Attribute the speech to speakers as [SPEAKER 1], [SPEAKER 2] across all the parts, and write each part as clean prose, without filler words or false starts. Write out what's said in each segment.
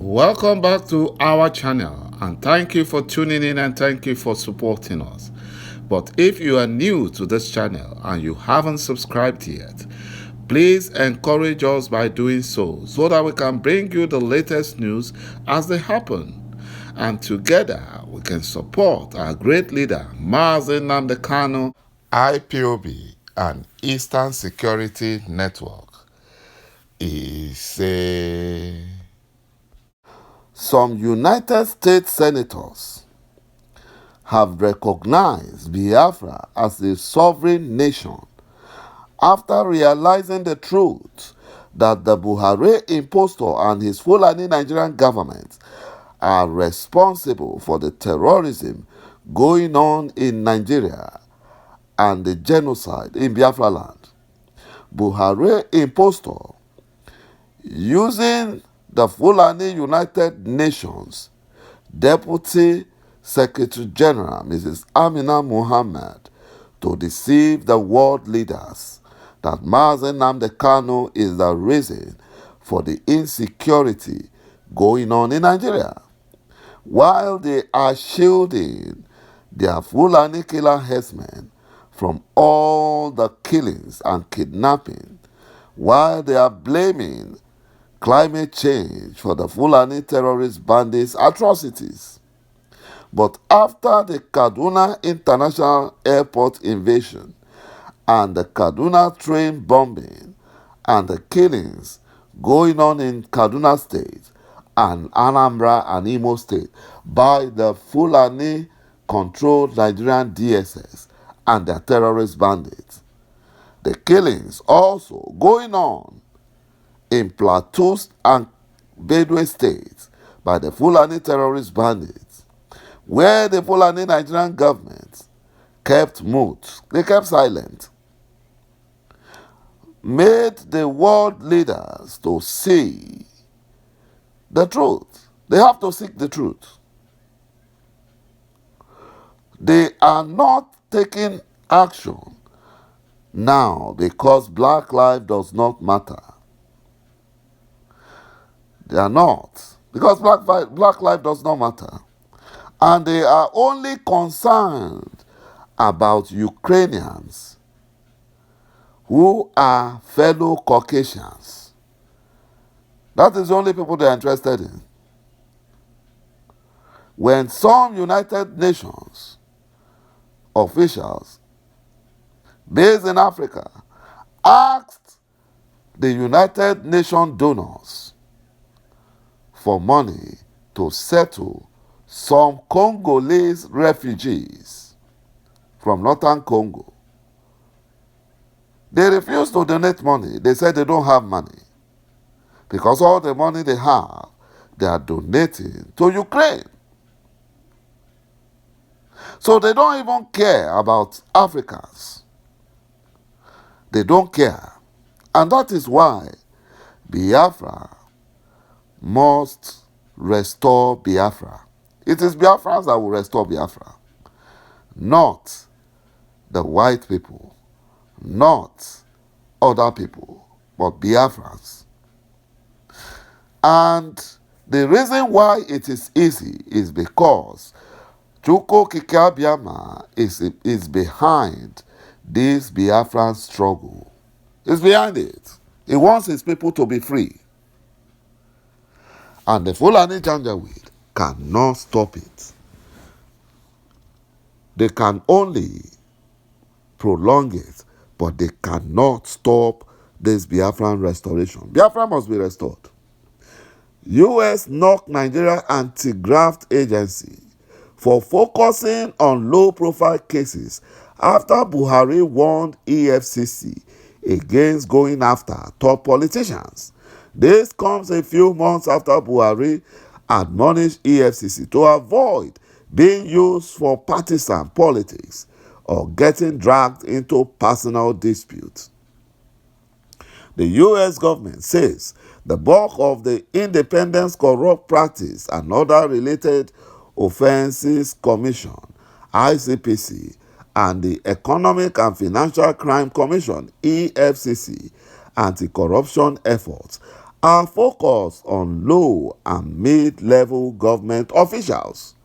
[SPEAKER 1] Welcome back to our channel, and thank you for tuning in and thank you for supporting us. But if you are new to this channel and you haven't subscribed yet, please encourage us by doing so that we can bring you the latest news as they happen. And together we can support our great leader, µÁZỊ Nnamdi Kanu, IPOB, and Eastern Security Network. Some United States senators have recognized Biafra as a sovereign nation after realizing the truth that the Buhari impostor and his Fulani Nigerian government are responsible for the terrorism going on in Nigeria and the genocide in Biafra land. Buhari impostor, using the Fulani United Nations Deputy Secretary General Mrs. Amina Mohammed to deceive the world leaders that µÁZỊ Nnamdi Kanu is the reason for the insecurity going on in Nigeria, while they are shielding their Fulani killer herdsmen from all the killings and kidnapping, while they are blaming climate change for the Fulani terrorist bandits' atrocities. But after the Kaduna International Airport invasion and the Kaduna train bombing and the killings going on in Kaduna State and Anambra and Imo State by the Fulani-controlled Nigerian DSS and their terrorist bandits, the killings also going on in Plateau and Benue states by the Fulani terrorist bandits, where the Fulani Nigerian government kept mute, they kept silent, made the world leaders to see the truth. They have to seek the truth. They are not taking action now because Black life does not matter. They are not, because black life does not matter. And they are only concerned about Ukrainians who are fellow Caucasians. That is the only people they are interested in. When some United Nations officials based in Africa asked the United Nations donors for money to settle some Congolese refugees from northern Congo, they refused to donate money. They said they don't have money because all the money they have, they are donating to Ukraine. So they don't even care about Africans. They don't care. And that is why Biafra must restore Biafra. It is Biafrans that will restore Biafra, not the white people, not other people, but Biafrans. And the reason why it is easy is because ฐ์ฮ่ូ is behind this Biafran struggle. It's behind it. He wants his people to be free. And the Fulani Janjaweed cannot stop it. They can only prolong it, but they cannot stop this Biafran restoration. Biafra must be restored. U.S. knocked Nigeria Anti-Graft Agency for focusing on low-profile cases after Buhari warned EFCC against going after top politicians. This comes a few months after Buhari admonished EFCC to avoid being used for partisan politics or getting dragged into personal disputes. The U.S. government says the bulk of the Independent Corrupt Practice and Other Related Offenses Commission, ICPC, and the Economic and Financial Crime Commission, EFCC, anti-corruption efforts are focused on low and mid-level government officials.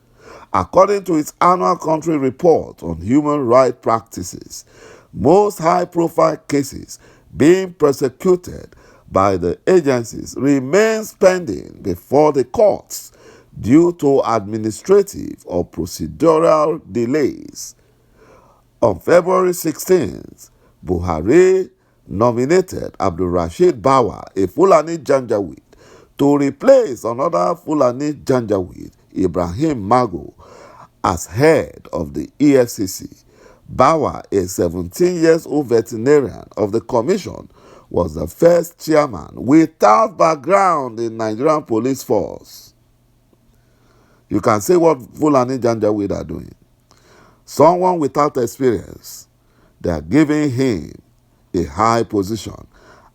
[SPEAKER 1] According to its annual country report on human rights practices, most high-profile cases being prosecuted by the agencies remain pending before the courts due to administrative or procedural delays. On February 16th, Buhari nominated Abdul Rashid Bawa, a Fulani Janjaweed, to replace another Fulani Janjaweed, Ibrahim Mago, as head of the EFCC. Bawa, a 17-year-old veterinarian of the commission, was the first chairman without background in Nigerian police force. You can say what Fulani Janjaweed are doing. Someone without experience, they are giving him a high position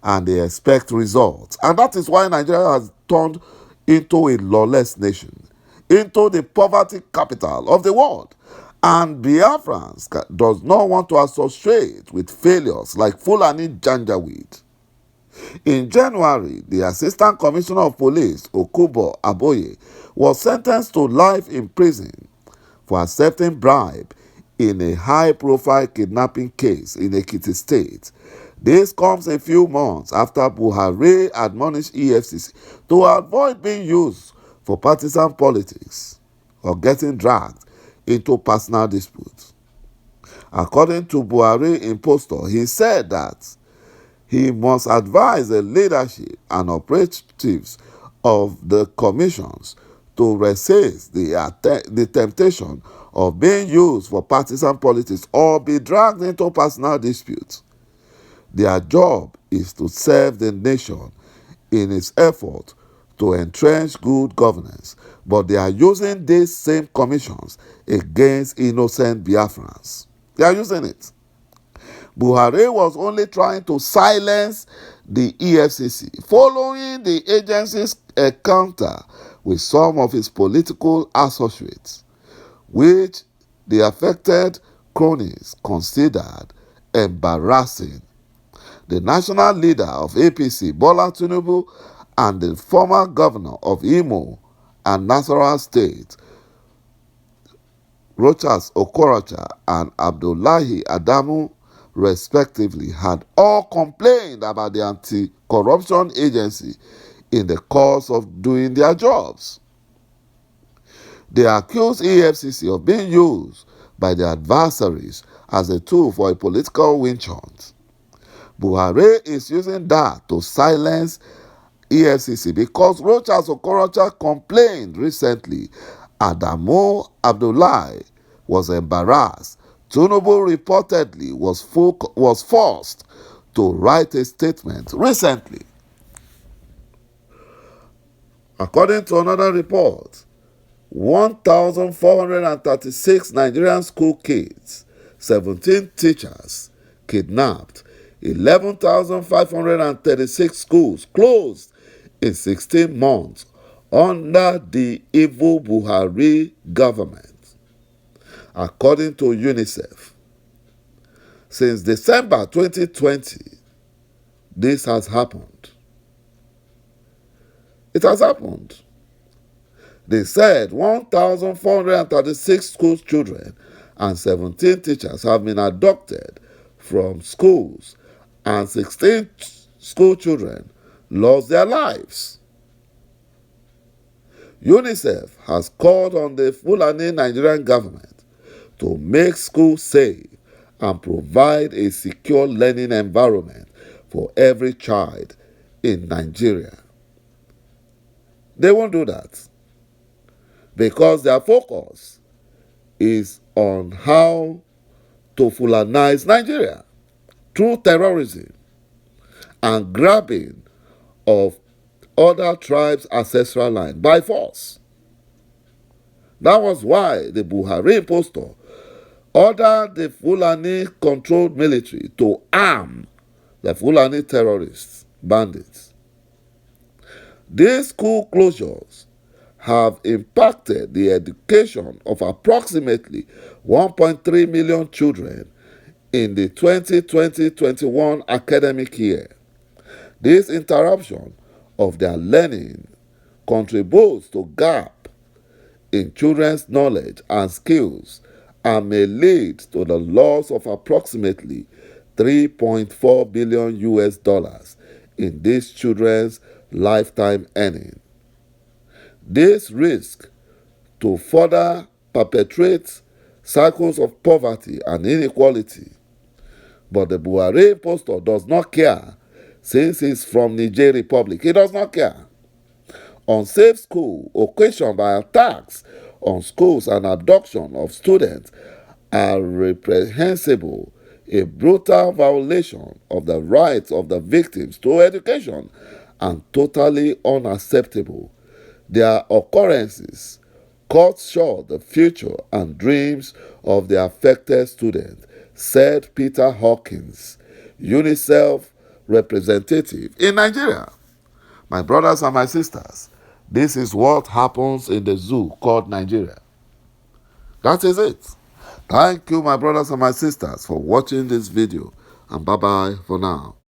[SPEAKER 1] and they expect results. And that is why Nigeria has turned into a lawless nation, into the poverty capital of the world. And Biafrans does not want to associate with failures like Fulani Janjaweed. In January, the Assistant Commissioner of Police, Okubo Aboye, was sentenced to life in prison for accepting bribe in a high-profile kidnapping case in Ekiti State. This comes a few months after Buhari admonished EFCC to avoid being used for partisan politics or getting dragged into personal disputes. According to Buhari impostor, he said that he must advise the leadership and operatives of the commissions to resist the temptation of being used for partisan politics or be dragged into personal disputes. Their job is to serve the nation in its effort to entrench good governance, but they are using these same commissions against innocent Biafrans. They are using it. Buhari was only trying to silence the EFCC, following the agency's encounter with some of his political associates, which the affected cronies considered embarrassing. The national leader of APC, Bola Tinubu, and the former governor of Imo and Nasarawa State, Rochas Okorocha and Abdullahi Adamu, respectively, had all complained about the anti-corruption agency in the course of doing their jobs. They accused EFCC of being used by their adversaries as a tool for a political witch hunt. Buhari is using that to silence EFCC because Rochas Okorocha complained recently Adamu Abdullahi was embarrassed. Tinubu reportedly was forced to write a statement recently. According to another report, 1,436 Nigerian school kids, 17 teachers kidnapped, 11,536 schools closed in 16 months under the evil Buhari government. According to UNICEF, since December 2020, this has happened. It has happened. They said 1,436 school children and 17 teachers have been abducted from schools, and 16 school children lost their lives. UNICEF has called on the Fulani Nigerian government to make schools safe and provide a secure learning environment for every child in Nigeria. They won't do that because their focus is on how to Fulanize Nigeria through terrorism and grabbing of other tribes' ancestral land by force. That was why the Buhari impostor ordered the Fulani-controlled military to arm the Fulani terrorists, bandits. These school closures have impacted the education of approximately 1.3 million children in the 2020-21 academic year. This interruption of their learning contributes to gap in children's knowledge and skills and may lead to the loss of approximately 3.4 billion US dollars in these children's lifetime earning. This risk to further perpetuate cycles of poverty and inequality. But the Buhari impostor does not care since he's from Niger Republic. He does not care. Unsafe school occasioned by attacks on schools and abduction of students are reprehensible, a brutal violation of the rights of the victims to education, and totally unacceptable. Their occurrences cut short the future and dreams of the affected students, said Peter Hawkins, UNICEF representative in Nigeria. My brothers and my sisters, this is what happens in the zoo called Nigeria. That is it. Thank you, my brothers and my sisters, for watching this video, and bye-bye for now.